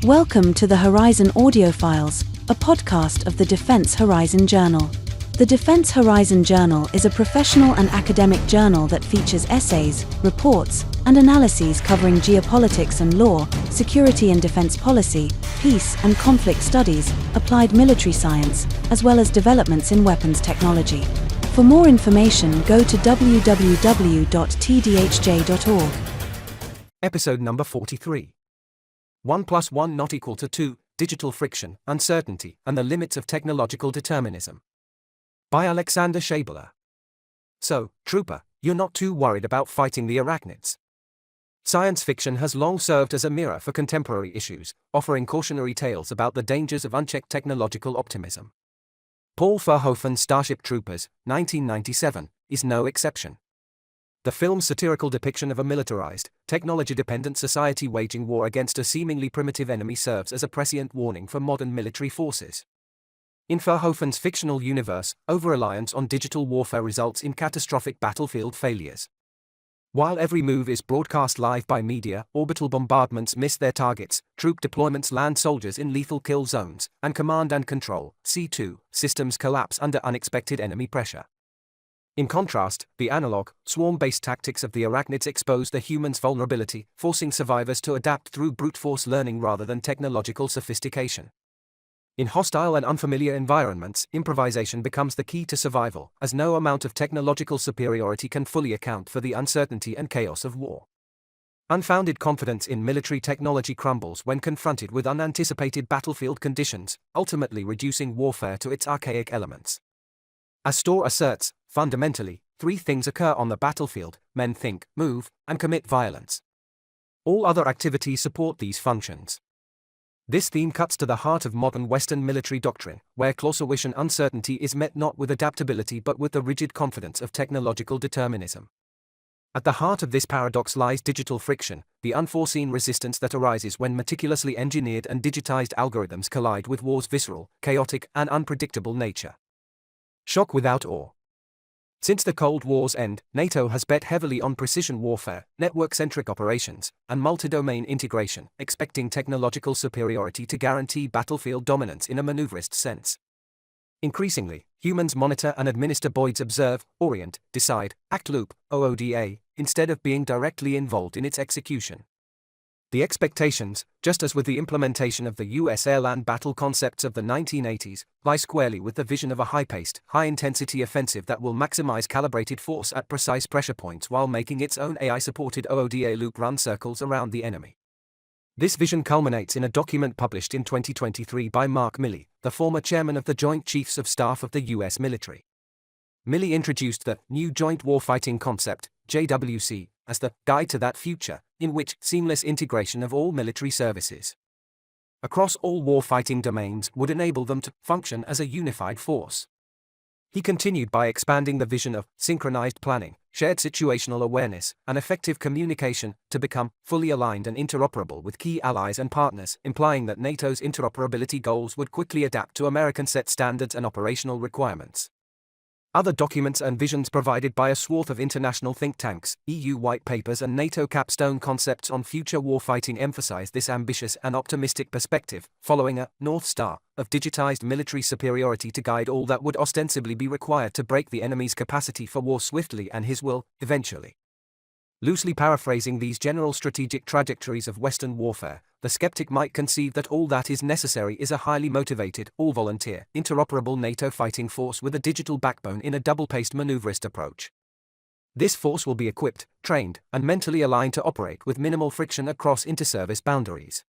Welcome to the Horizon Audiofiles, a podcast of the Defense Horizon Journal. The Defense Horizon Journal is a professional and academic journal that features essays, reports, and analyses covering geopolitics and law, security and defense policy, peace and conflict studies, applied military science, as well as developments in weapons technology. For more information, go to www.tdhj.org. Episode number 43. 1 + 1 not equal to 2, Digital Friction, Uncertainty, and the Limits of Technological Determinism. By Alexander Schabler. So, Trooper, you're not too worried about fighting the arachnids. Science fiction has long served as a mirror for contemporary issues, offering cautionary tales about the dangers of unchecked technological optimism. Paul Verhoeven's Starship Troopers, 1997, is no exception. The film's satirical depiction of a militarized, technology-dependent society waging war against a seemingly primitive enemy serves as a prescient warning for modern military forces. In Verhoeven's fictional universe, overreliance on digital warfare results in catastrophic battlefield failures. While every move is broadcast live by media, orbital bombardments miss their targets, troop deployments land soldiers in lethal kill zones, and command and control (C2) systems collapse under unexpected enemy pressure. In contrast, the analogue, swarm-based tactics of the arachnids expose the human's vulnerability, forcing survivors to adapt through brute force learning rather than technological sophistication. In hostile and unfamiliar environments, improvisation becomes the key to survival, as no amount of technological superiority can fully account for the uncertainty and chaos of war. Unfounded confidence in military technology crumbles when confronted with unanticipated battlefield conditions, ultimately reducing warfare to its archaic elements. As Storr asserts, fundamentally, three things occur on the battlefield: men think, move, and commit violence. All other activities support these functions. This theme cuts to the heart of modern Western military doctrine, where Clausewitian uncertainty is met not with adaptability but with the rigid confidence of technological determinism. At the heart of this paradox lies digital friction, the unforeseen resistance that arises when meticulously engineered and digitized algorithms collide with war's visceral, chaotic, and unpredictable nature. Shock without awe. Since the Cold War's end, NATO has bet heavily on precision warfare, network-centric operations, and multi-domain integration, expecting technological superiority to guarantee battlefield dominance in a maneuverist sense. Increasingly, humans monitor and administer Boyd's observe, orient, decide, act loop, OODA, instead of being directly involved in its execution. The expectations, just as with the implementation of the U.S. air-land battle concepts of the 1980s, lie squarely with the vision of a high-paced, high-intensity offensive that will maximize calibrated force at precise pressure points while making its own AI-supported OODA loop run circles around the enemy. This vision culminates in a document published in 2023 by Mark Milley, the former chairman of the Joint Chiefs of Staff of the U.S. military. Milley introduced the New Joint Warfighting Concept, JWC, as the guide to that future, in which seamless integration of all military services across all warfighting domains would enable them to function as a unified force. He continued by expanding the vision of synchronized planning, shared situational awareness, and effective communication to become fully aligned and interoperable with key allies and partners, implying that NATO's interoperability goals would quickly adapt to American set standards and operational requirements. Other documents and visions provided by a swath of international think tanks, EU white papers and NATO capstone concepts on future warfighting emphasize this ambitious and optimistic perspective, following a North Star of digitized military superiority to guide all that would ostensibly be required to break the enemy's capacity for war swiftly and his will, eventually. Loosely paraphrasing these general strategic trajectories of Western warfare, the skeptic might conceive that all that is necessary is a highly motivated, all-volunteer, interoperable NATO fighting force with a digital backbone in a double-paced maneuverist approach. This force will be equipped, trained, and mentally aligned to operate with minimal friction across inter-service boundaries.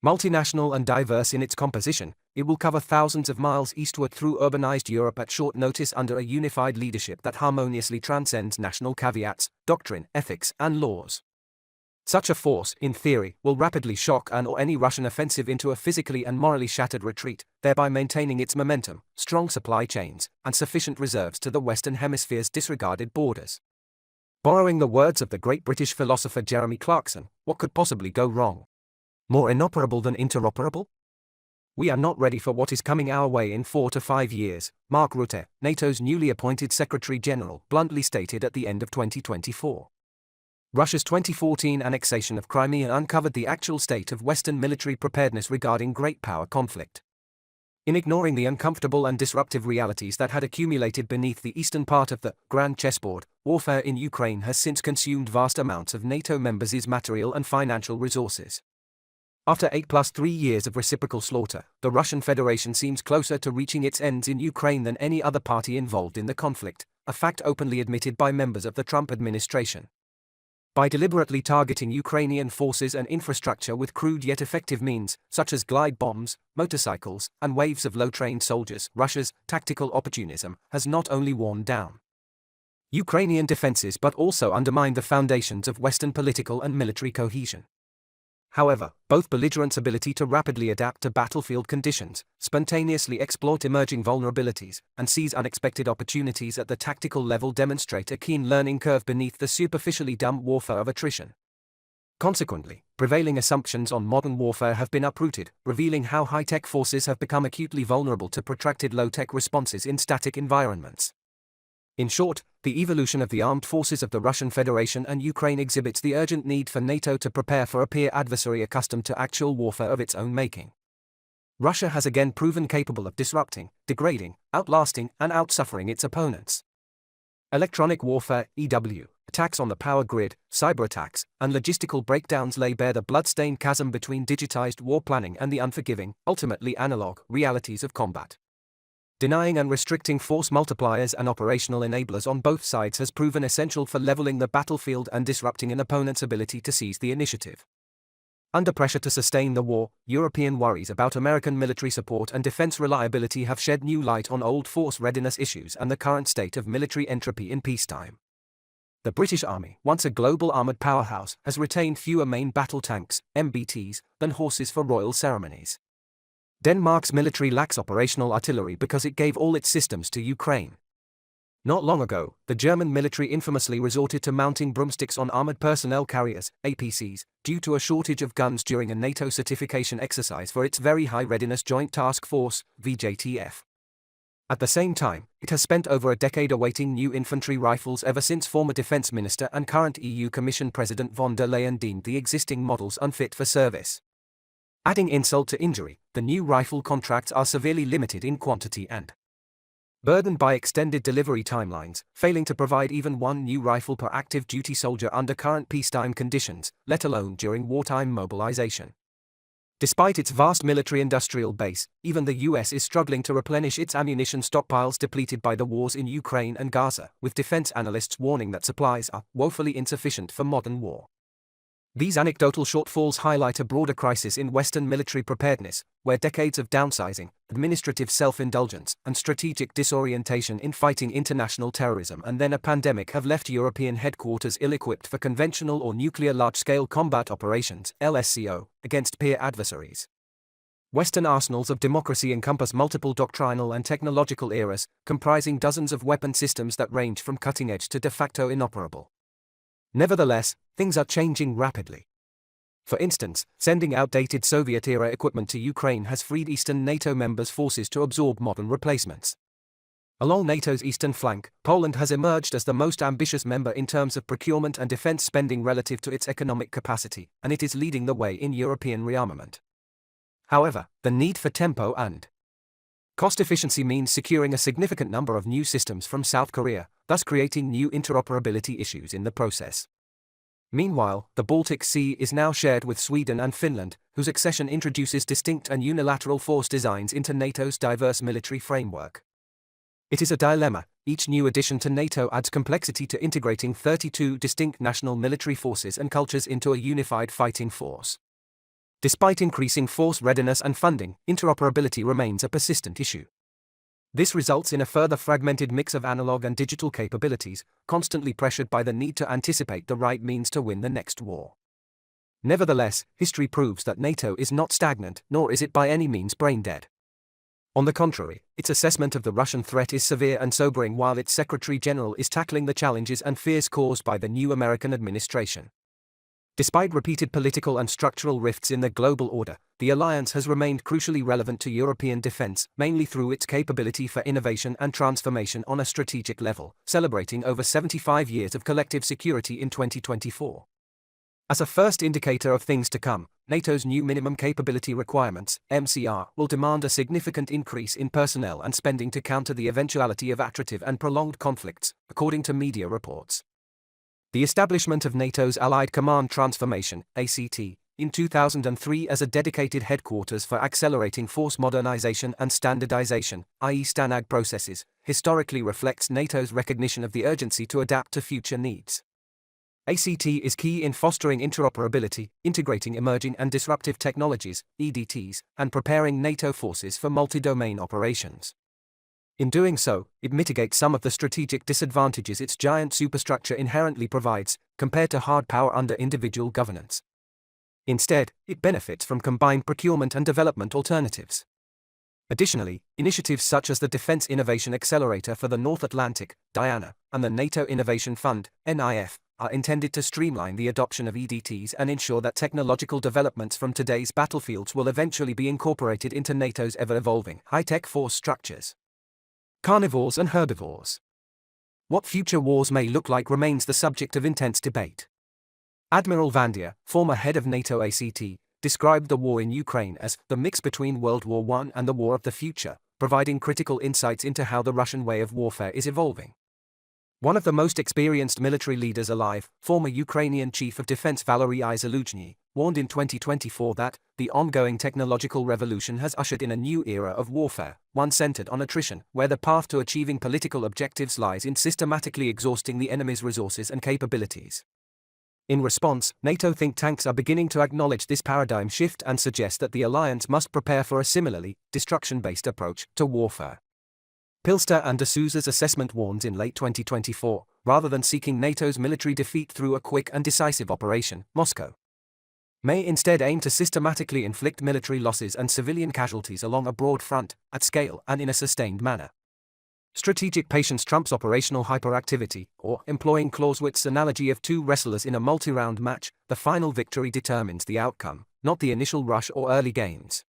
Multinational and diverse in its composition, it will cover thousands of miles eastward through urbanized Europe at short notice under a unified leadership that harmoniously transcends national caveats, doctrine, ethics, and laws. Such a force, in theory, will rapidly shock an or any Russian offensive into a physically and morally shattered retreat, thereby maintaining its momentum, strong supply chains, and sufficient reserves to the Western Hemisphere's disregarded borders. Borrowing the words of the great British philosopher Jeremy Clarkson, what could possibly go wrong? More inoperable than interoperable? We are not ready for what is coming our way in 4 to 5 years, Mark Rutte, NATO's newly appointed Secretary General, bluntly stated at the end of 2024. Russia's 2014 annexation of Crimea uncovered the actual state of Western military preparedness regarding great power conflict. In ignoring the uncomfortable and disruptive realities that had accumulated beneath the eastern part of the grand chessboard, warfare in Ukraine has since consumed vast amounts of NATO members' material and financial resources. After 8+3 years of reciprocal slaughter, the Russian Federation seems closer to reaching its ends in Ukraine than any other party involved in the conflict, a fact openly admitted by members of the Trump administration. By deliberately targeting Ukrainian forces and infrastructure with crude yet effective means, such as glide bombs, motorcycles, and waves of low-trained soldiers, Russia's tactical opportunism has not only worn down Ukrainian defenses but also undermined the foundations of Western political and military cohesion. However, both belligerents' ability to rapidly adapt to battlefield conditions, spontaneously exploit emerging vulnerabilities, and seize unexpected opportunities at the tactical level demonstrate a keen learning curve beneath the superficially dumb warfare of attrition. Consequently, prevailing assumptions on modern warfare have been uprooted, revealing how high-tech forces have become acutely vulnerable to protracted low-tech responses in static environments. In short, the evolution of the armed forces of the Russian Federation and Ukraine exhibits the urgent need for NATO to prepare for a peer adversary accustomed to actual warfare of its own making. Russia has again proven capable of disrupting, degrading, outlasting, and outsuffering its opponents. Electronic warfare, EW, attacks on the power grid, cyber attacks, and logistical breakdowns lay bare the blood-stained chasm between digitized war planning and the unforgiving, ultimately analog, realities of combat. Denying and restricting force multipliers and operational enablers on both sides has proven essential for leveling the battlefield and disrupting an opponent's ability to seize the initiative. Under pressure to sustain the war, European worries about American military support and defense reliability have shed new light on old force readiness issues and the current state of military entropy in peacetime. The British Army, once a global armoured powerhouse, has retained fewer main battle tanks, MBTs, than horses for royal ceremonies. Denmark's military lacks operational artillery because it gave all its systems to Ukraine. Not long ago, the German military infamously resorted to mounting broomsticks on armored personnel carriers, APCs, due to a shortage of guns during a NATO certification exercise for its Very High Readiness Joint Task Force, VJTF. At the same time, it has spent over a decade awaiting new infantry rifles ever since former Defence Minister and current EU Commission President von der Leyen deemed the existing models unfit for service. Adding insult to injury, the new rifle contracts are severely limited in quantity and burdened by extended delivery timelines, failing to provide even one new rifle per active duty soldier under current peacetime conditions, let alone during wartime mobilization. Despite its vast military-industrial base, even the US is struggling to replenish its ammunition stockpiles depleted by the wars in Ukraine and Gaza, with defense analysts warning that supplies are woefully insufficient for modern war. These anecdotal shortfalls highlight a broader crisis in Western military preparedness, where decades of downsizing, administrative self-indulgence, and strategic disorientation in fighting international terrorism and then a pandemic have left European headquarters ill-equipped for conventional or nuclear large-scale combat operations, LSCO, against peer adversaries. Western arsenals of democracy encompass multiple doctrinal and technological eras, comprising dozens of weapon systems that range from cutting-edge to de facto inoperable. Nevertheless, things are changing rapidly. For instance, sending outdated Soviet-era equipment to Ukraine has freed Eastern NATO members' forces to absorb modern replacements. Along NATO's eastern flank, Poland has emerged as the most ambitious member in terms of procurement and defense spending relative to its economic capacity, and it is leading the way in European rearmament. However, the need for tempo and cost efficiency means securing a significant number of new systems from South Korea, thus creating new interoperability issues in the process. Meanwhile, the Baltic Sea is now shared with Sweden and Finland, whose accession introduces distinct and unilateral force designs into NATO's diverse military framework. It is a dilemma. Each new addition to NATO adds complexity to integrating 32 distinct national military forces and cultures into a unified fighting force. Despite increasing force readiness and funding, interoperability remains a persistent issue. This results in a further fragmented mix of analog and digital capabilities, constantly pressured by the need to anticipate the right means to win the next war. Nevertheless, history proves that NATO is not stagnant, nor is it by any means brain-dead. On the contrary, its assessment of the Russian threat is severe and sobering while its Secretary General is tackling the challenges and fears caused by the new American administration. Despite repeated political and structural rifts in the global order, the alliance has remained crucially relevant to European defense, mainly through its capability for innovation and transformation on a strategic level, celebrating over 75 years of collective security in 2024. As a first indicator of things to come, NATO's new minimum capability requirements, MCR, will demand a significant increase in personnel and spending to counter the eventuality of attritive and prolonged conflicts, according to media reports. The establishment of NATO's Allied Command Transformation, ACT, in 2003 as a dedicated headquarters for accelerating force modernization and standardization, i.e. STANAG processes, historically reflects NATO's recognition of the urgency to adapt to future needs. ACT is key in fostering interoperability, integrating emerging and disruptive technologies, EDTs, and preparing NATO forces for multi-domain operations. In doing so, it mitigates some of the strategic disadvantages its giant superstructure inherently provides, compared to hard power under individual governance. Instead, it benefits from combined procurement and development alternatives. Additionally, initiatives such as the Defense Innovation Accelerator for the North Atlantic, DIANA, and the NATO Innovation Fund, NIF, are intended to streamline the adoption of EDTs and ensure that technological developments from today's battlefields will eventually be incorporated into NATO's ever-evolving high-tech force structures. Carnivores and herbivores. What future wars may look like remains the subject of intense debate. Admiral Vandier, former head of NATO ACT, described the war in Ukraine as the mix between World War I and the war of the future, providing critical insights into how the Russian way of warfare is evolving. One of the most experienced military leaders alive, former Ukrainian Chief of Defense Valery Zaluzhny, warned in 2024 that the ongoing technological revolution has ushered in a new era of warfare, one centered on attrition, where the path to achieving political objectives lies in systematically exhausting the enemy's resources and capabilities. In response, NATO think tanks are beginning to acknowledge this paradigm shift and suggest that the alliance must prepare for a similarly destruction-based approach to warfare. Pilster and D'Souza's assessment warns in late 2024, rather than seeking NATO's military defeat through a quick and decisive operation, Moscow may instead aim to systematically inflict military losses and civilian casualties along a broad front, at scale and in a sustained manner. Strategic patience trumps operational hyperactivity, or, employing Clausewitz's analogy of two wrestlers in a multi-round match, the final victory determines the outcome, not the initial rush or early gains.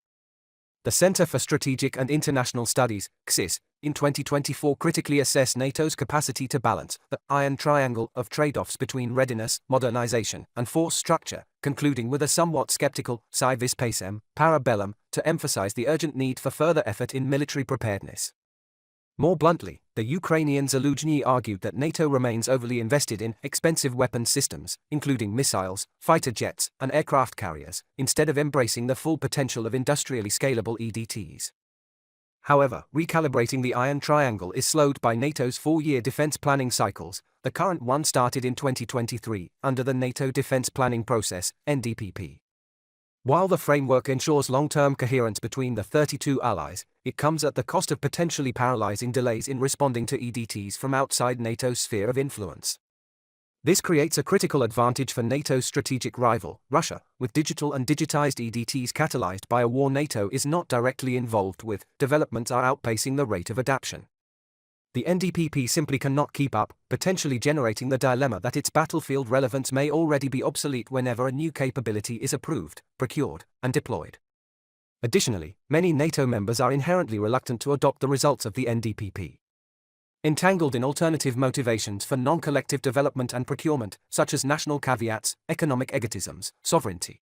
The Center for Strategic and International Studies, CSIS, in 2024 critically assessed NATO's capacity to balance the iron triangle of trade-offs between readiness, modernization, and force structure, concluding with a somewhat skeptical si vis pacem, para bellum, to emphasize the urgent need for further effort in military preparedness. More bluntly, the Ukrainian Zaluzhny argued that NATO remains overly invested in expensive weapons systems, including missiles, fighter jets, and aircraft carriers, instead of embracing the full potential of industrially scalable EDTs. However, recalibrating the iron triangle is slowed by NATO's 4-year defense planning cycles. The current one started in 2023, under the NATO Defense Planning Process, NDPP. While the framework ensures long-term coherence between the 32 allies, it comes at the cost of potentially paralyzing delays in responding to EDTs from outside NATO's sphere of influence. This creates a critical advantage for NATO's strategic rival, Russia, with digital and digitized EDTs catalyzed by a war NATO is not directly involved with. Developments are outpacing the rate of adaptation. The NDPP simply cannot keep up, potentially generating the dilemma that its battlefield relevance may already be obsolete whenever a new capability is approved, procured, and deployed. Additionally, many NATO members are inherently reluctant to adopt the results of the NDPP. Entangled in alternative motivations for non-collective development and procurement, such as national caveats, economic egotisms, sovereignty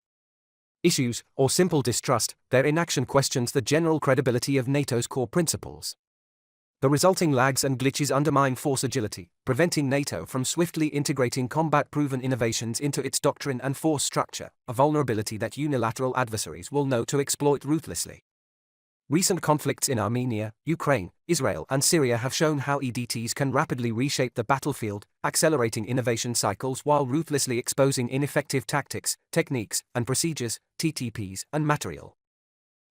issues, or simple distrust, their inaction questions the general credibility of NATO's core principles. The resulting lags and glitches undermine force agility, preventing NATO from swiftly integrating combat-proven innovations into its doctrine and force structure, a vulnerability that unilateral adversaries will know to exploit ruthlessly. Recent conflicts in Armenia, Ukraine, Israel, and Syria have shown how EDTs can rapidly reshape the battlefield, accelerating innovation cycles while ruthlessly exposing ineffective tactics, techniques, and procedures, TTPs, and material.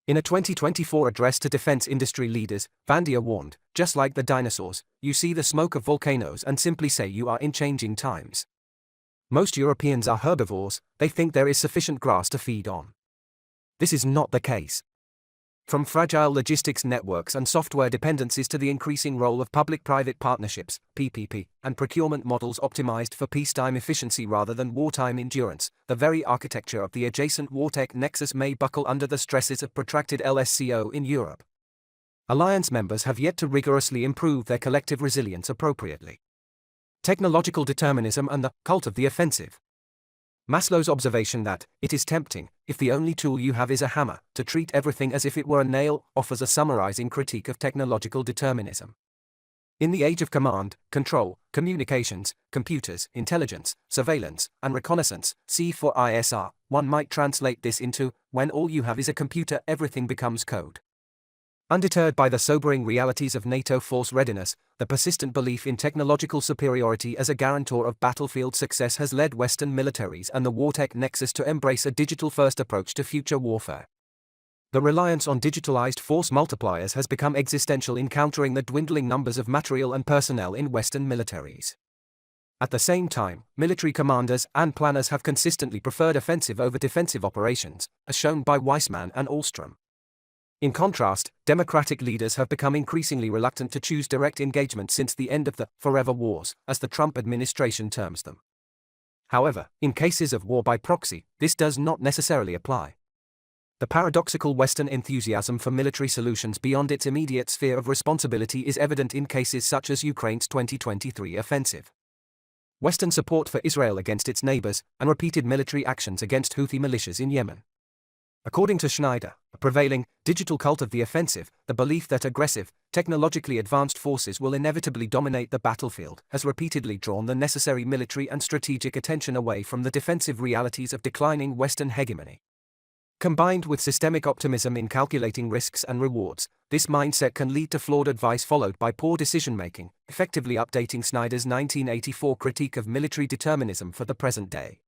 In a 2024 address to defense industry leaders, Vandier warned, "Just like the dinosaurs, you see the smoke of volcanoes and simply say you are in changing times. Most Europeans are herbivores, they think there is sufficient grass to feed on. This is not the case. From fragile logistics networks and software dependencies to the increasing role of public-private partnerships, PPP, and procurement models optimized for peacetime efficiency rather than wartime endurance, the very architecture of the adjacent wartech nexus may buckle under the stresses of protracted LSCO in Europe. Alliance members have yet to rigorously improve their collective resilience appropriately. Technological determinism and the cult of the offensive. Maslow's observation that it is tempting, if the only tool you have is a hammer, to treat everything as if it were a nail, offers a summarizing critique of technological determinism. In the age of command, control, communications, computers, intelligence, surveillance, and reconnaissance, C4ISR, one might translate this into, when all you have is a computer, everything becomes code. Undeterred by the sobering realities of NATO force readiness, the persistent belief in technological superiority as a guarantor of battlefield success has led Western militaries and the wartech nexus to embrace a digital-first approach to future warfare. The reliance on digitalized force multipliers has become existential in countering the dwindling numbers of material and personnel in Western militaries. At the same time, military commanders and planners have consistently preferred offensive over defensive operations, as shown by Weissman and Ahlstrom. In contrast, democratic leaders have become increasingly reluctant to choose direct engagement since the end of the forever wars, as the Trump administration terms them. However, in cases of war by proxy, this does not necessarily apply. The paradoxical Western enthusiasm for military solutions beyond its immediate sphere of responsibility is evident in cases such as Ukraine's 2023 offensive. Western support for Israel against its neighbors, and repeated military actions against Houthi militias in Yemen. According to Schneider, a prevailing digital cult of the offensive, the belief that aggressive, technologically advanced forces will inevitably dominate the battlefield has repeatedly drawn the necessary military and strategic attention away from the defensive realities of declining Western hegemony. Combined with systemic optimism in calculating risks and rewards, this mindset can lead to flawed advice followed by poor decision-making, effectively updating Snyder's 1984 critique of military determinism for the present day.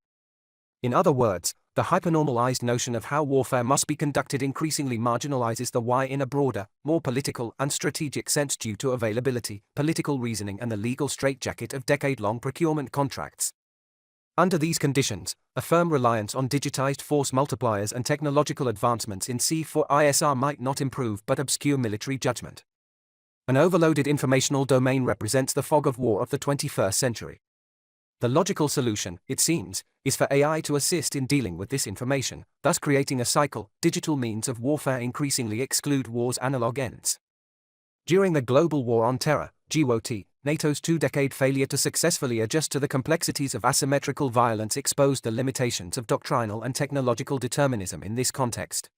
In other words, the hypernormalized notion of how warfare must be conducted increasingly marginalizes the why in a broader, more political and strategic sense due to availability, political reasoning and the legal straitjacket of decade-long procurement contracts. Under these conditions, a firm reliance on digitized force multipliers and technological advancements in C4ISR might not improve but obscure military judgment. An overloaded informational domain represents the fog of war of the 21st century. The logical solution, it seems, is for AI to assist in dealing with this information, thus creating a cycle. Digital means of warfare increasingly exclude war's analog ends. During the Global War on Terror, GWOT, NATO's two-decade failure to successfully adjust to the complexities of asymmetrical violence exposed the limitations of doctrinal and technological determinism in this context.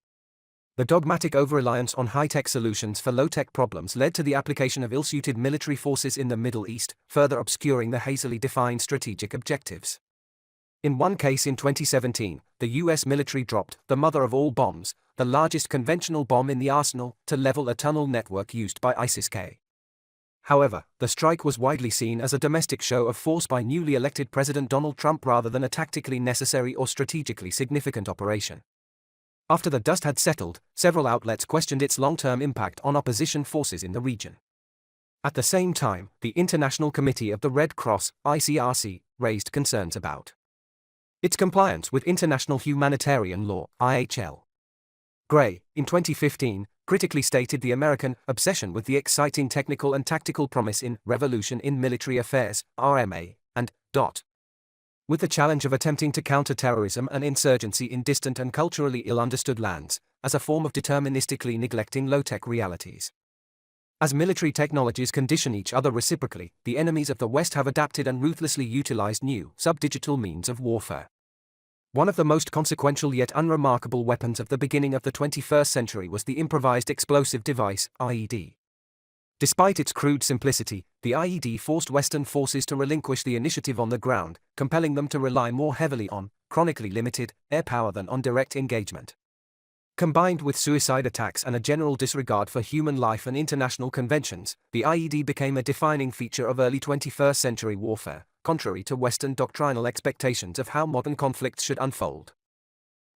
The dogmatic overreliance on high-tech solutions for low-tech problems led to the application of ill-suited military forces in the Middle East, further obscuring the hazily defined strategic objectives. In one case in 2017, the US military dropped the mother of all bombs, the largest conventional bomb in the arsenal, to level a tunnel network used by ISIS-K. However, the strike was widely seen as a domestic show of force by newly elected President Donald Trump rather than a tactically necessary or strategically significant operation. After the dust had settled, several outlets questioned its long-term impact on opposition forces in the region. At the same time, the International Committee of the Red Cross, ICRC, raised concerns about its compliance with international humanitarian law, IHL. Gray, in 2015, critically stated the American obsession with the exciting technical and tactical promise in Revolution in Military Affairs, RMA, and with the challenge of attempting to counter terrorism and insurgency in distant and culturally ill-understood lands, as a form of deterministically neglecting low-tech realities. As military technologies condition each other reciprocally, the enemies of the West have adapted and ruthlessly utilized new, sub-digital means of warfare. One of the most consequential yet unremarkable weapons of the beginning of the 21st century was the improvised explosive device, IED. Despite its crude simplicity, the IED forced Western forces to relinquish the initiative on the ground, compelling them to rely more heavily on, chronically limited, air power than on direct engagement. Combined with suicide attacks and a general disregard for human life and international conventions, the IED became a defining feature of early 21st century warfare, contrary to Western doctrinal expectations of how modern conflicts should unfold.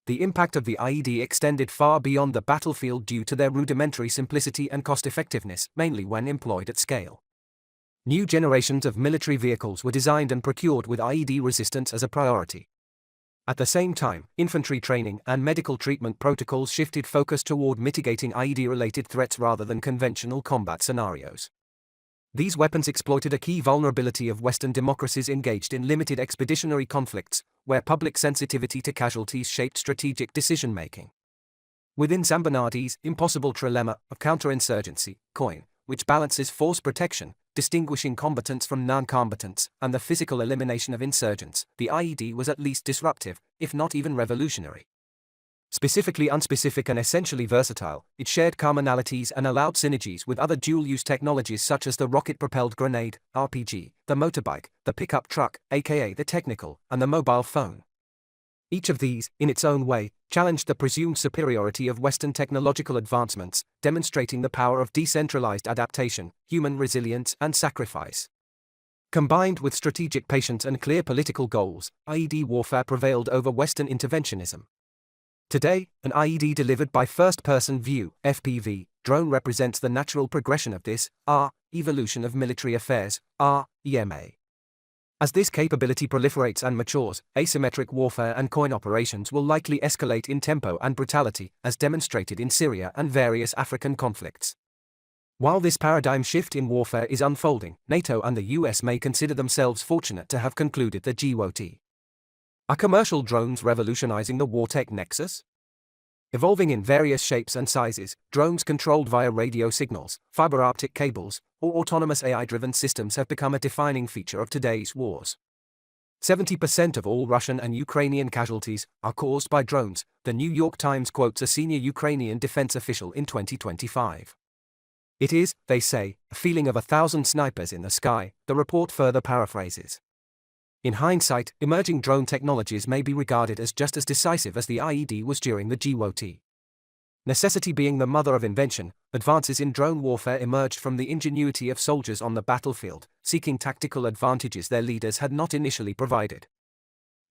The impact of the IED extended far beyond the battlefield due to their rudimentary simplicity and cost-effectiveness, mainly when employed at scale. New generations of military vehicles were designed and procured with IED resistance as a priority. At the same time, infantry training and medical treatment protocols shifted focus toward mitigating IED-related threats rather than conventional combat scenarios. These weapons exploited a key vulnerability of Western democracies engaged in limited expeditionary conflicts, where public sensitivity to casualties shaped strategic decision-making. Within Zambonati's impossible trilemma of counterinsurgency, COIN, which balances force protection, distinguishing combatants from non-combatants, and the physical elimination of insurgents, the IED was at least disruptive, if not even revolutionary. Specifically unspecific and essentially versatile, it shared commonalities and allowed synergies with other dual-use technologies such as the rocket-propelled grenade, RPG, the motorbike, the pickup truck, aka the technical, and the mobile phone. Each of these, in its own way, challenged the presumed superiority of Western technological advancements, demonstrating the power of decentralized adaptation, human resilience, and sacrifice. Combined with strategic patience and clear political goals, IED warfare prevailed over Western interventionism. Today, an IED delivered by first-person view, FPV, drone represents the natural progression of this evolution of military affairs, EMA. As this capability proliferates and matures, asymmetric warfare and COIN operations will likely escalate in tempo and brutality, as demonstrated in Syria and various African conflicts. While this paradigm shift in warfare is unfolding, NATO and the US may consider themselves fortunate to have concluded the GWOT. Are commercial drones revolutionizing the wartech nexus? Evolving in various shapes and sizes, drones controlled via radio signals, fiber optic cables, or autonomous AI-driven systems have become a defining feature of today's wars. 70% of all Russian and Ukrainian casualties are caused by drones, the New York Times quotes a senior Ukrainian defense official in 2025. It is, they say, a feeling of 1,000 snipers in the sky, the report further paraphrases. In hindsight, emerging drone technologies may be regarded as just as decisive as the IED was during the GWOT. Necessity being the mother of invention, advances in drone warfare emerged from the ingenuity of soldiers on the battlefield, seeking tactical advantages their leaders had not initially provided.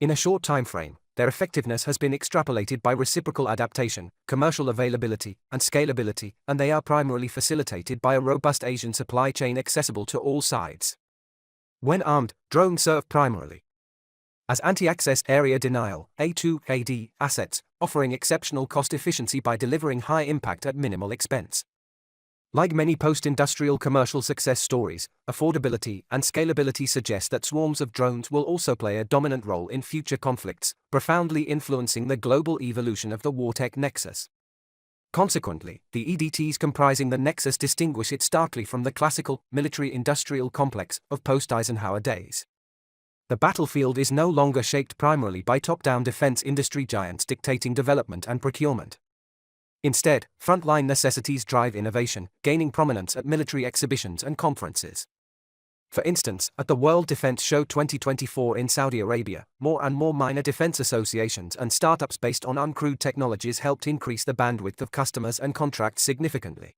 In a short time frame, their effectiveness has been extrapolated by reciprocal adaptation, commercial availability, and scalability, and they are primarily facilitated by a robust Asian supply chain accessible to all sides. When armed, drones serve primarily as anti-access area denial (A2AD) assets, offering exceptional cost efficiency by delivering high impact at minimal expense. Like many post-industrial commercial success stories, affordability and scalability suggest that swarms of drones will also play a dominant role in future conflicts, profoundly influencing the global evolution of the wartech nexus. Consequently, the EDTs comprising the nexus distinguish it starkly from the classical, military-industrial complex of post-Eisenhower days. The battlefield is no longer shaped primarily by top-down defense industry giants dictating development and procurement. Instead, frontline necessities drive innovation, gaining prominence at military exhibitions and conferences. For instance, at the World Defense Show 2024 in Saudi Arabia, more and more minor defense associations and startups based on uncrewed technologies helped increase the bandwidth of customers and contracts significantly.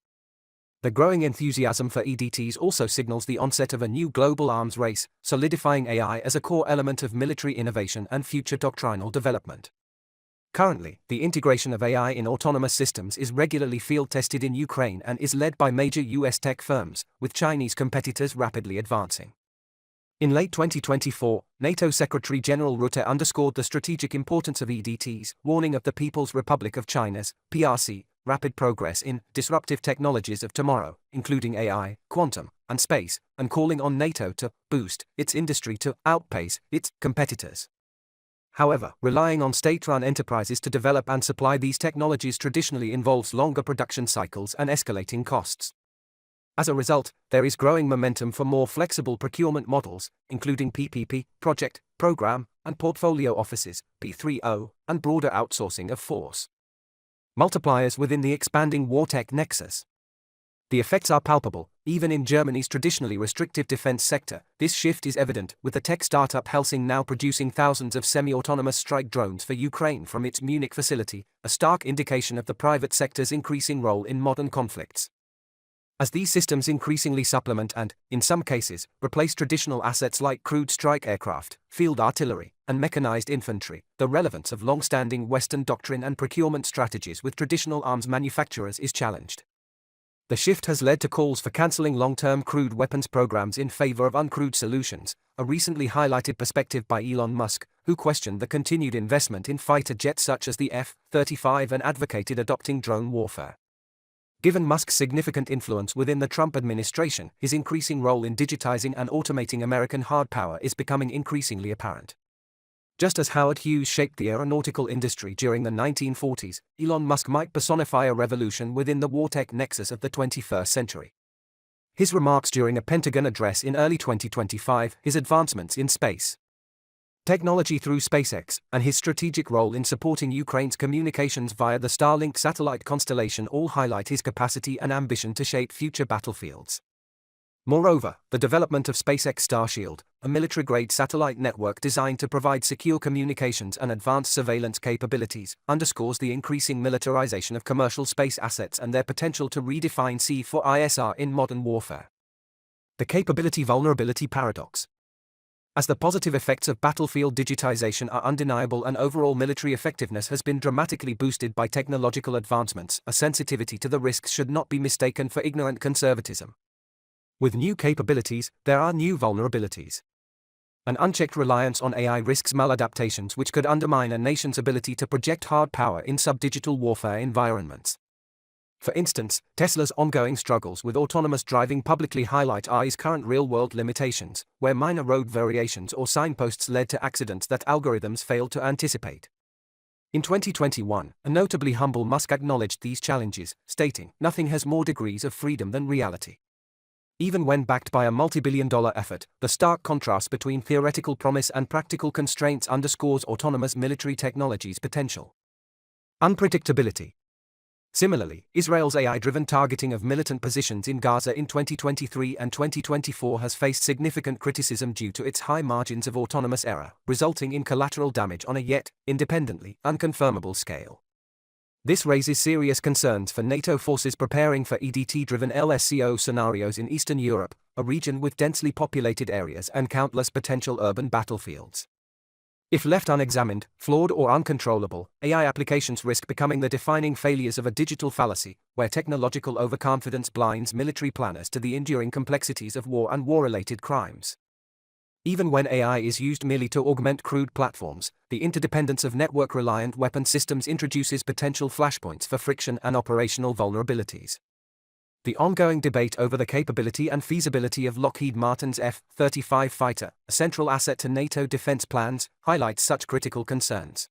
The growing enthusiasm for EDTs also signals the onset of a new global arms race, solidifying AI as a core element of military innovation and future doctrinal development. Currently, the integration of AI in autonomous systems is regularly field-tested in Ukraine and is led by major US tech firms, with Chinese competitors rapidly advancing. In late 2024, NATO Secretary General Rutte underscored the strategic importance of EDTs, warning of the People's Republic of China's (PRC) rapid progress in disruptive technologies of tomorrow, including AI, quantum, and space, and calling on NATO to boost its industry to outpace its competitors. However, relying on state-run enterprises to develop and supply these technologies traditionally involves longer production cycles and escalating costs. As a result, there is growing momentum for more flexible procurement models, including PPP, project, program, and portfolio offices, P3O, and broader outsourcing of force multipliers within the expanding wartech nexus. The effects are palpable, even in Germany's traditionally restrictive defense sector. This shift is evident, with the tech startup Helsing now producing thousands of semi-autonomous strike drones for Ukraine from its Munich facility, a stark indication of the private sector's increasing role in modern conflicts. As these systems increasingly supplement and, in some cases, replace traditional assets like crewed strike aircraft, field artillery, and mechanized infantry, the relevance of long-standing Western doctrine and procurement strategies with traditional arms manufacturers is challenged. The shift has led to calls for cancelling long-term crewed weapons programs in favor of uncrewed solutions, a recently highlighted perspective by Elon Musk, who questioned the continued investment in fighter jets such as the F-35 and advocated adopting drone warfare. Given Musk's significant influence within the Trump administration, his increasing role in digitizing and automating American hard power is becoming increasingly apparent. Just as Howard Hughes shaped the aeronautical industry during the 1940s, Elon Musk might personify a revolution within the war-tech nexus of the 21st century. His remarks during a Pentagon address in early 2025, his advancements in space technology through SpaceX, and his strategic role in supporting Ukraine's communications via the Starlink satellite constellation all highlight his capacity and ambition to shape future battlefields. Moreover, the development of SpaceX Starshield, a military-grade satellite network designed to provide secure communications and advanced surveillance capabilities, underscores the increasing militarization of commercial space assets and their potential to redefine C4ISR in modern warfare. The capability-vulnerability paradox. As the positive effects of battlefield digitization are undeniable and overall military effectiveness has been dramatically boosted by technological advancements, a sensitivity to the risks should not be mistaken for ignorant conservatism. With new capabilities, there are new vulnerabilities. An unchecked reliance on AI risks maladaptations which could undermine a nation's ability to project hard power in sub-digital warfare environments. For instance, Tesla's ongoing struggles with autonomous driving publicly highlight AI's current real-world limitations, where minor road variations or signposts led to accidents that algorithms failed to anticipate. In 2021, a notably humble Musk acknowledged these challenges, stating, "Nothing has more degrees of freedom than reality." Even when backed by a multi-billion-dollar effort, the stark contrast between theoretical promise and practical constraints underscores autonomous military technology's potential. Unpredictability. Similarly, Israel's AI-driven targeting of militant positions in Gaza in 2023 and 2024 has faced significant criticism due to its high margins of autonomous error, resulting in collateral damage on a yet, independently, unconfirmable scale. This raises serious concerns for NATO forces preparing for EDT-driven LSCO scenarios in Eastern Europe, a region with densely populated areas and countless potential urban battlefields. If left unexamined, flawed or uncontrollable, AI applications risk becoming the defining failures of a digital fallacy, where technological overconfidence blinds military planners to the enduring complexities of war and war-related crimes. Even when AI is used merely to augment crewed platforms, the interdependence of network-reliant weapon systems introduces potential flashpoints for friction and operational vulnerabilities. The ongoing debate over the capability and feasibility of Lockheed Martin's F-35 fighter, a central asset to NATO defense plans, highlights such critical concerns.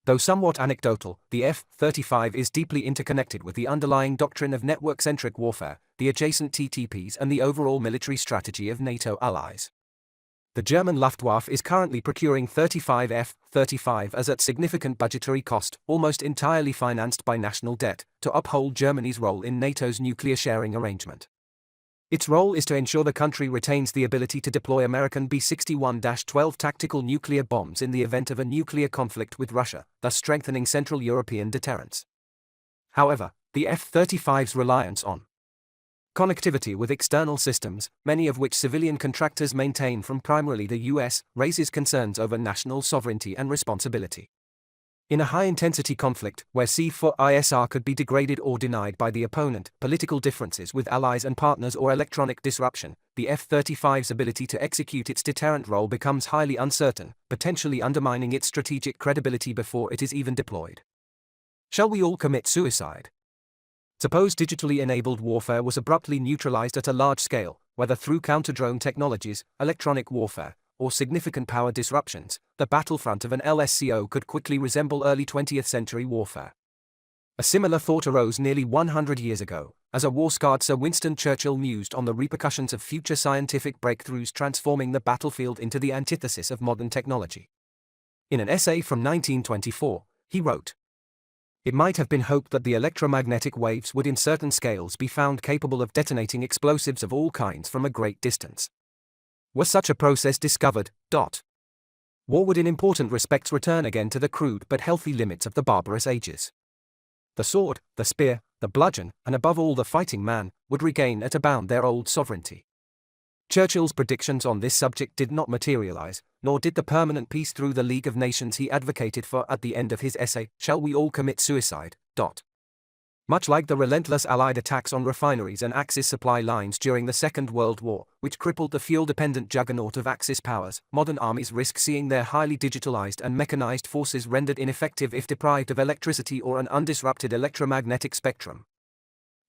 Though somewhat anecdotal, the F-35 is deeply interconnected with the underlying doctrine of network-centric warfare, the adjacent TTPs and the overall military strategy of NATO allies. The German Luftwaffe is currently procuring 35 F-35 as at significant budgetary cost, almost entirely financed by national debt, to uphold Germany's role in NATO's nuclear sharing arrangement. Its role is to ensure the country retains the ability to deploy American B-61-12 tactical nuclear bombs in the event of a nuclear conflict with Russia, thus strengthening Central European deterrence. However, the F-35's reliance on connectivity with external systems, many of which civilian contractors maintain from primarily the US, raises concerns over national sovereignty and responsibility. In a high-intensity conflict, where C4ISR could be degraded or denied by the opponent, political differences with allies and partners or electronic disruption, the F-35's ability to execute its deterrent role becomes highly uncertain, potentially undermining its strategic credibility before it is even deployed. Shall we all commit suicide? Suppose digitally enabled warfare was abruptly neutralized at a large scale, whether through counter-drone technologies, electronic warfare, or significant power disruptions, the battlefront of an LSCO could quickly resemble early 20th century warfare. A similar thought arose nearly 100 years ago, as a war-scarred Sir Winston Churchill mused on the repercussions of future scientific breakthroughs transforming the battlefield into the antithesis of modern technology. In an essay from 1924, he wrote, "It might have been hoped that the electromagnetic waves would in certain scales be found capable of detonating explosives of all kinds from a great distance. Were such a process discovered, war would in important respects return again to the crude but healthy limits of the barbarous ages. The sword, the spear, the bludgeon, and above all the fighting man, would regain at a bound their old sovereignty." Churchill's predictions on this subject did not materialize, nor did the permanent peace through the League of Nations he advocated for at the end of his essay, "Shall We All Commit Suicide?" Much like the relentless Allied attacks on refineries and Axis supply lines during the Second World War, which crippled the fuel-dependent juggernaut of Axis powers, modern armies risk seeing their highly digitalized and mechanized forces rendered ineffective if deprived of electricity or an undisrupted electromagnetic spectrum.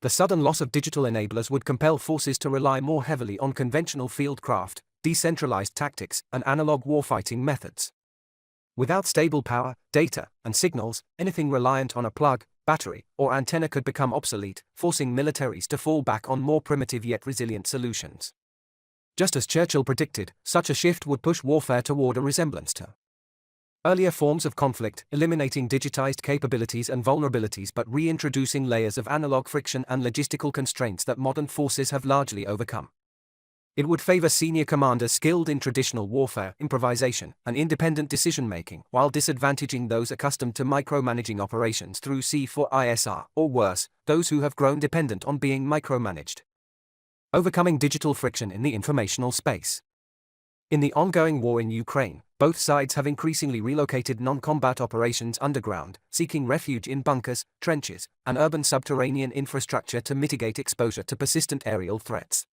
The sudden loss of digital enablers would compel forces to rely more heavily on conventional field craft, decentralized tactics, and analog warfighting methods. Without stable power, data, and signals, anything reliant on a plug, battery, or antenna could become obsolete, forcing militaries to fall back on more primitive yet resilient solutions. Just as Churchill predicted, such a shift would push warfare toward a resemblance to earlier forms of conflict, eliminating digitized capabilities and vulnerabilities but reintroducing layers of analog friction and logistical constraints that modern forces have largely overcome. It would favor senior commanders skilled in traditional warfare, improvisation, and independent decision-making, while disadvantaging those accustomed to micromanaging operations through C4ISR, or worse, those who have grown dependent on being micromanaged. Overcoming digital friction in the informational space. In the ongoing war in Ukraine, both sides have increasingly relocated non-combat operations underground, seeking refuge in bunkers, trenches, and urban subterranean infrastructure to mitigate exposure to persistent aerial threats.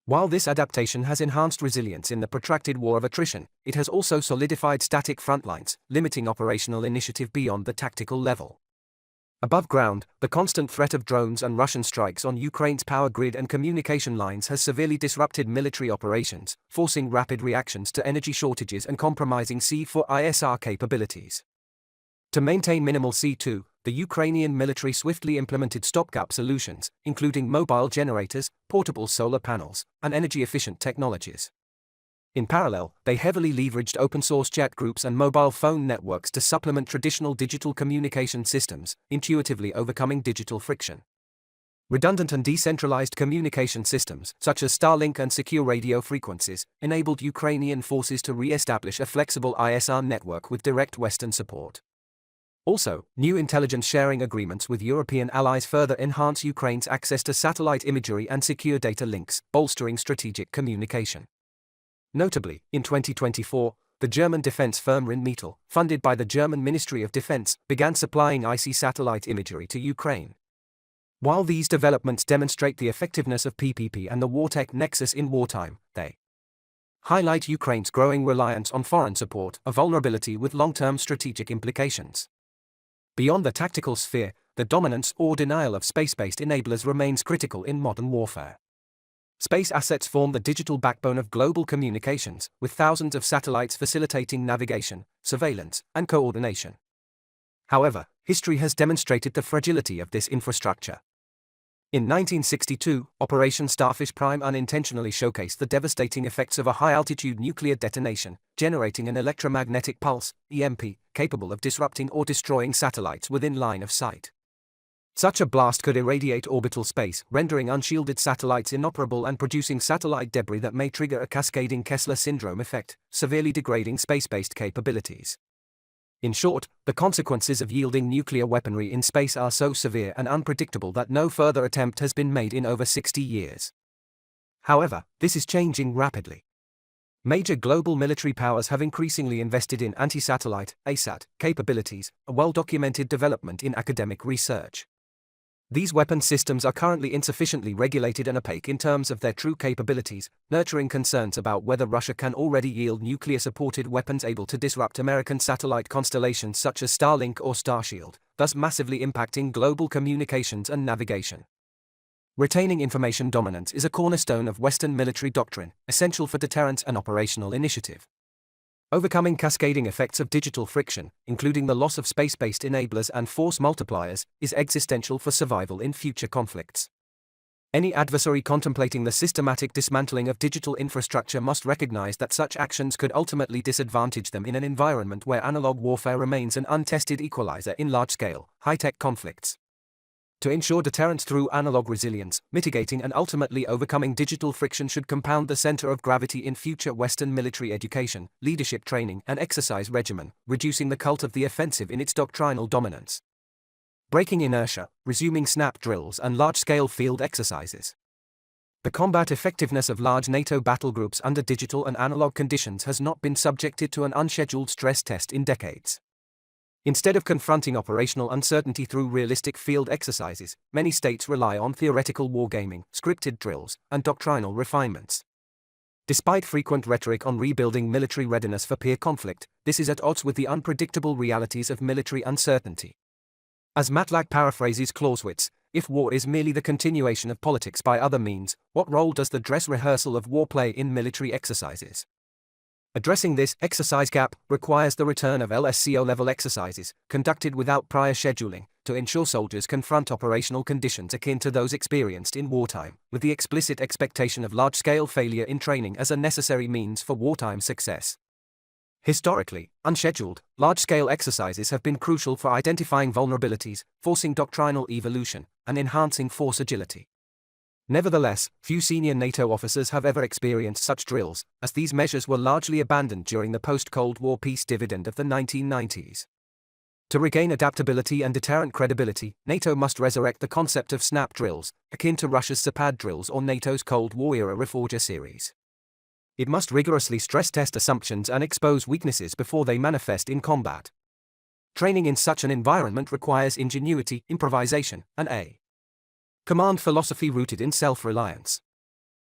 While this adaptation has enhanced resilience in the protracted war of attrition, it has also solidified static frontlines, limiting operational initiative beyond the tactical level. Above ground, the constant threat of drones and Russian strikes on Ukraine's power grid and communication lines has severely disrupted military operations, forcing rapid reactions to energy shortages and compromising C4ISR capabilities. To maintain minimal C2, the Ukrainian military swiftly implemented stopgap solutions, including mobile generators, portable solar panels, and energy-efficient technologies. In parallel, they heavily leveraged open-source chat groups and mobile phone networks to supplement traditional digital communication systems, intuitively overcoming digital friction. Redundant and decentralized communication systems, such as Starlink and secure radio frequencies, enabled Ukrainian forces to re-establish a flexible ISR network with direct Western support. Also, new intelligence sharing agreements with European allies further enhance Ukraine's access to satellite imagery and secure data links, bolstering strategic communication. Notably, in 2024, the German defense firm Rheinmetall, funded by the German Ministry of Defense, began supplying IC satellite imagery to Ukraine. While these developments demonstrate the effectiveness of PPP and the wartech nexus in wartime, they highlight Ukraine's growing reliance on foreign support, a vulnerability with long-term strategic implications. Beyond the tactical sphere, the dominance or denial of space-based enablers remains critical in modern warfare. Space assets form the digital backbone of global communications, with thousands of satellites facilitating navigation, surveillance, and coordination. However, history has demonstrated the fragility of this infrastructure. In 1962, Operation Starfish Prime unintentionally showcased the devastating effects of a high-altitude nuclear detonation, generating an electromagnetic pulse, EMP, capable of disrupting or destroying satellites within line of sight. Such a blast could irradiate orbital space, rendering unshielded satellites inoperable and producing satellite debris that may trigger a cascading Kessler syndrome effect, severely degrading space-based capabilities. In short, the consequences of yielding nuclear weaponry in space are so severe and unpredictable that no further attempt has been made in over 60 years. However, this is changing rapidly. Major global military powers have increasingly invested in anti-satellite (ASAT) capabilities, a well-documented development in academic research. These weapon systems are currently insufficiently regulated and opaque in terms of their true capabilities, nurturing concerns about whether Russia can already yield nuclear-supported weapons able to disrupt American satellite constellations such as Starlink or Starshield, thus massively impacting global communications and navigation. Retaining information dominance is a cornerstone of Western military doctrine, essential for deterrence and operational initiative. Overcoming cascading effects of digital friction, including the loss of space-based enablers and force multipliers, is existential for survival in future conflicts. Any adversary contemplating the systematic dismantling of digital infrastructure must recognize that such actions could ultimately disadvantage them in an environment where analog warfare remains an untested equalizer in large-scale, high-tech conflicts. To ensure deterrence through analog resilience, mitigating and ultimately overcoming digital friction should compound the center of gravity in future Western military education, leadership training, and exercise regimen, reducing the cult of the offensive in its doctrinal dominance. Breaking inertia, resuming snap drills and large-scale field exercises. The combat effectiveness of large NATO battle groups under digital and analog conditions has not been subjected to an unscheduled stress test in decades. Instead of confronting operational uncertainty through realistic field exercises, many states rely on theoretical wargaming, scripted drills, and doctrinal refinements. Despite frequent rhetoric on rebuilding military readiness for peer conflict, this is at odds with the unpredictable realities of military uncertainty. As Matlack paraphrases Clausewitz, if war is merely the continuation of politics by other means, what role does the dress rehearsal of war play in military exercises? Addressing this exercise gap requires the return of LSCO-level exercises, conducted without prior scheduling, to ensure soldiers confront operational conditions akin to those experienced in wartime, with the explicit expectation of large-scale failure in training as a necessary means for wartime success. Historically, unscheduled, large-scale exercises have been crucial for identifying vulnerabilities, forcing doctrinal evolution, and enhancing force agility. Nevertheless, few senior NATO officers have ever experienced such drills, as these measures were largely abandoned during the post-Cold War peace dividend of the 1990s. To regain adaptability and deterrent credibility, NATO must resurrect the concept of snap drills, akin to Russia's SAPAD drills or NATO's Cold War-era Reforger series. It must rigorously stress-test assumptions and expose weaknesses before they manifest in combat. Training in such an environment requires ingenuity, improvisation, and a command philosophy rooted in self-reliance.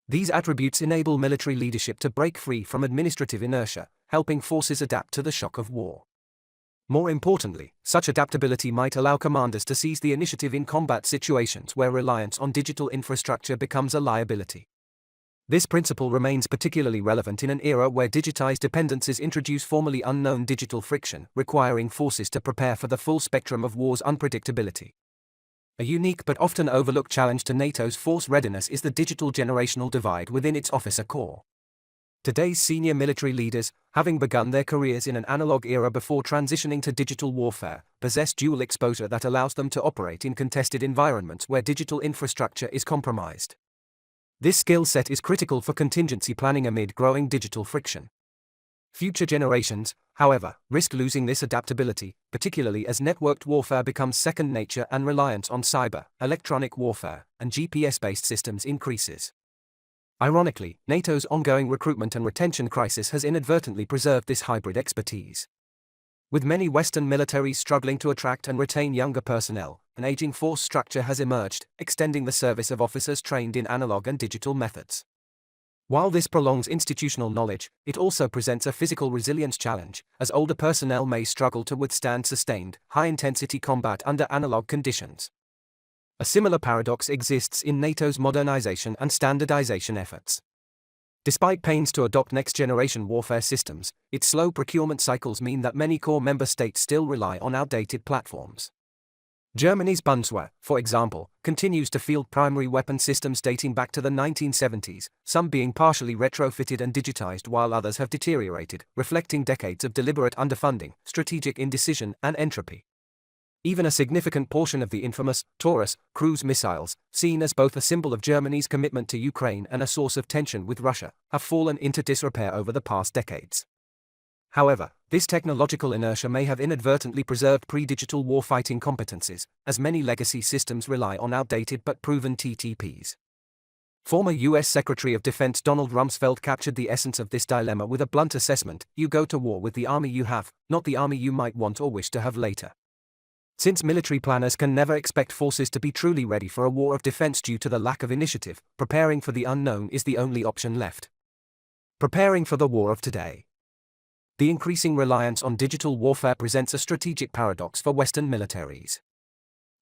These attributes enable military leadership to break free from administrative inertia, helping forces adapt to the shock of war. More importantly, such adaptability might allow commanders to seize the initiative in combat situations where reliance on digital infrastructure becomes a liability. This principle remains particularly relevant in an era where digitized dependencies introduce formerly unknown digital friction, requiring forces to prepare for the full spectrum of war's unpredictability. A unique but often overlooked challenge to NATO's force readiness is the digital generational divide within its officer corps. Today's senior military leaders, having begun their careers in an analog era before transitioning to digital warfare, possess dual exposure that allows them to operate in contested environments where digital infrastructure is compromised. This skill set is critical for contingency planning amid growing digital friction. Future generations, however, risk losing this adaptability, particularly as networked warfare becomes second nature and reliance on cyber, electronic warfare, and GPS-based systems increases. Ironically, NATO's ongoing recruitment and retention crisis has inadvertently preserved this hybrid expertise. With many Western militaries struggling to attract and retain younger personnel, an aging force structure has emerged, extending the service of officers trained in analog and digital methods. While this prolongs institutional knowledge, it also presents a physical resilience challenge, as older personnel may struggle to withstand sustained, high-intensity combat under analog conditions. A similar paradox exists in NATO's modernization and standardization efforts. Despite pains to adopt next-generation warfare systems, its slow procurement cycles mean that many core member states still rely on outdated platforms. Germany's Bundeswehr, for example, continues to field primary weapon systems dating back to the 1970s, some being partially retrofitted and digitized while others have deteriorated, reflecting decades of deliberate underfunding, strategic indecision, and entropy. Even a significant portion of the infamous Taurus cruise missiles, seen as both a symbol of Germany's commitment to Ukraine and a source of tension with Russia, have fallen into disrepair over the past decades. However, this technological inertia may have inadvertently preserved pre-digital warfighting competencies, as many legacy systems rely on outdated but proven TTPs. Former U.S. Secretary of Defense Donald Rumsfeld captured the essence of this dilemma with a blunt assessment: you go to war with the army you have, not the army you might want or wish to have later. Since military planners can never expect forces to be truly ready for a war of defense due to the lack of initiative, preparing for the unknown is the only option left. Preparing for the war of today. The increasing reliance on digital warfare presents a strategic paradox for Western militaries.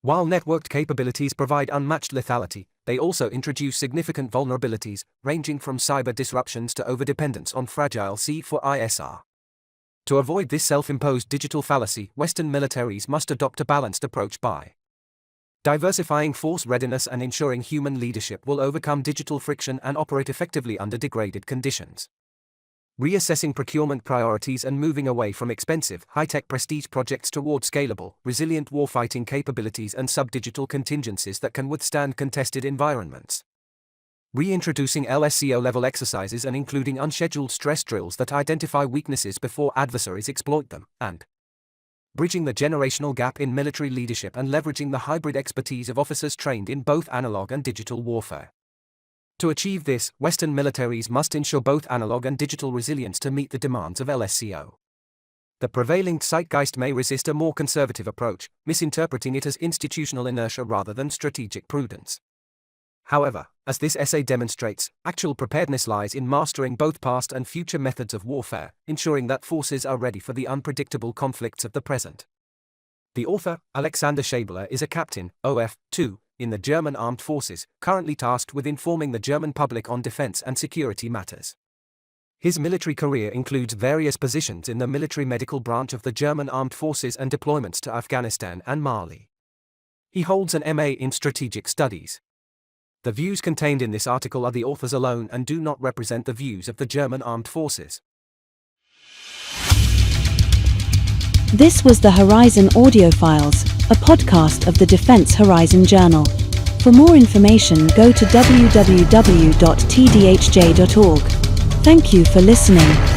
While networked capabilities provide unmatched lethality, they also introduce significant vulnerabilities, ranging from cyber disruptions to overdependence on fragile C4ISR. To avoid this self-imposed digital fallacy, Western militaries must adopt a balanced approach by diversifying force readiness and ensuring human leadership will overcome digital friction and operate effectively under degraded conditions. Reassessing procurement priorities and moving away from expensive, high-tech prestige projects toward scalable, resilient warfighting capabilities and sub-digital contingencies that can withstand contested environments. Reintroducing LSCO-level exercises and including unscheduled stress drills that identify weaknesses before adversaries exploit them, and bridging the generational gap in military leadership and leveraging the hybrid expertise of officers trained in both analog and digital warfare. To achieve this, Western militaries must ensure both analog and digital resilience to meet the demands of LSCO. The prevailing zeitgeist may resist a more conservative approach, misinterpreting it as institutional inertia rather than strategic prudence. However, as this essay demonstrates, actual preparedness lies in mastering both past and future methods of warfare, ensuring that forces are ready for the unpredictable conflicts of the present. The author, Alexander Schabler, is a captain, OF-2, in the German Armed Forces, currently tasked with informing the German public on defense and security matters. His military career includes various positions in the military medical branch of the German Armed Forces and deployments to Afghanistan and Mali. He holds an MA in Strategic Studies. The views contained in this article are the author's alone and do not represent the views of the German Armed Forces. This was the Horizon Audiofiles, a podcast of the Defense Horizon Journal. For more information, go to www.tdhj.org. Thank you for listening.